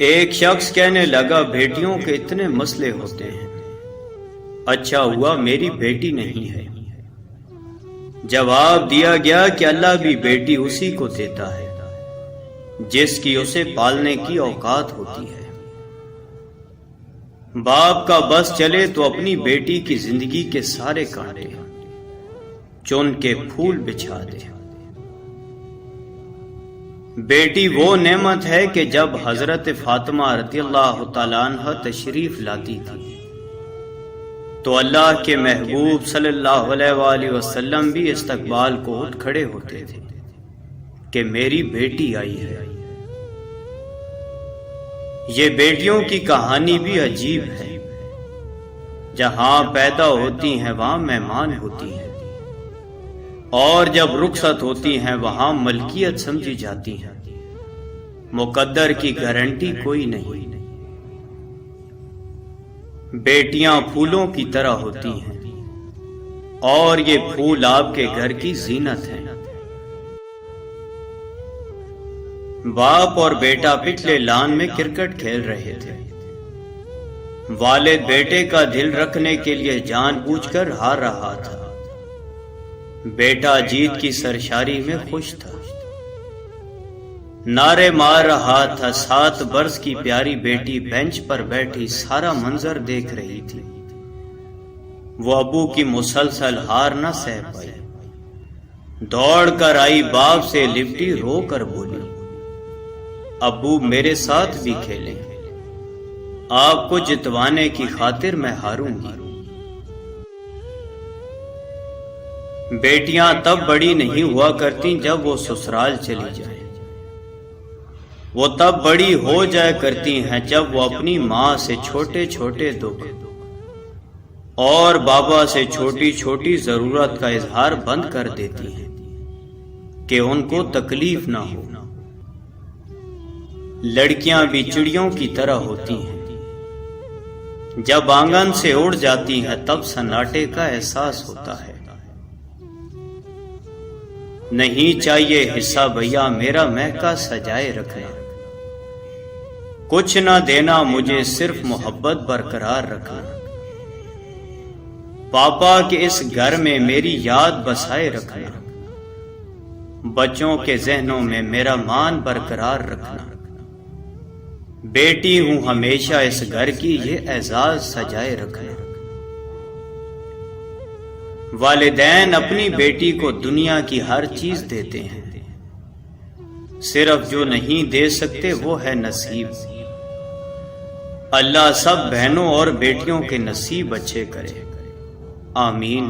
ایک شخص کہنے لگا بیٹیوں کے اتنے مسئلے ہوتے ہیں، اچھا ہوا میری بیٹی نہیں ہے۔ جواب دیا گیا کہ اللہ بھی بیٹی اسی کو دیتا ہے جس کی اسے پالنے کی اوقات ہوتی ہے۔ باپ کا بس چلے تو اپنی بیٹی کی زندگی کے سارے کانٹے چن کے پھول بچھا دے۔ بیٹی وہ نعمت ہے کہ جب حضرت فاطمہ رضی اللہ تعالیٰ عنہ تشریف لاتی تھی تو اللہ کے محبوب صلی اللہ علیہ وآلہ وسلم بھی استقبال کو اٹھ کھڑے ہوتے تھے کہ میری بیٹی آئی ہے۔ یہ بیٹیوں کی کہانی بھی عجیب ہے، جہاں پیدا ہوتی ہیں وہاں مہمان ہوتی ہیں، اور جب رخصت ہوتی ہیں وہاں ملکیت سمجھی جاتی ہیں، مقدر کی گارنٹی کوئی نہیں۔ بیٹیاں پھولوں کی طرح ہوتی ہیں اور یہ پھول آپ کے گھر کی زینت ہیں۔ باپ اور بیٹا پچھلے لان میں کرکٹ کھیل رہے تھے۔ والد بیٹے کا دل رکھنے کے لیے جان بوجھ کر ہار رہا تھا۔ بیٹا جیت کی سرشاری میں خوش تھا، نعرے مار رہا تھا۔ 7 برس کی پیاری بیٹی بینچ پر بیٹھی سارا منظر دیکھ رہی تھی۔ وہ ابو کی مسلسل ہار نہ سہ پائی، دوڑ کر آئی، باپ سے لپٹی، رو کر بولی، ابو میرے ساتھ بھی کھیلیں، آپ کو جتوانے کی خاطر میں ہاروں گی۔ بیٹیاں تب بڑی نہیں ہوا کرتی جب وہ سسرال چلی جائیں، وہ تب بڑی ہو جائے کرتی ہیں جب وہ اپنی ماں سے چھوٹے چھوٹے دکھ اور بابا سے چھوٹی چھوٹی ضرورت کا اظہار بند کر دیتی ہیں کہ ان کو تکلیف نہ ہو۔ لڑکیاں بھی چڑیوں کی طرح ہوتی ہیں، جب آنگن سے اڑ جاتی ہیں تب سناٹے کا احساس ہوتا ہے۔ نہیں چاہیے حصہ بھیا میرا مہکا سجائے رکھنا، کچھ نہ دینا مجھے صرف محبت برقرار رکھنا، پاپا کے اس گھر میں میری یاد بسائے رکھنا، بچوں کے ذہنوں میں میرا مان برقرار رکھنا، بیٹی ہوں ہمیشہ اس گھر کی یہ اعزاز سجائے رکھنا۔ والدین اپنی بیٹی کو دنیا کی ہر چیز دیتے ہیں، صرف جو نہیں دے سکتے وہ ہے نصیب۔ اللہ سب بہنوں اور بیٹیوں کے نصیب اچھے کرے، آمین۔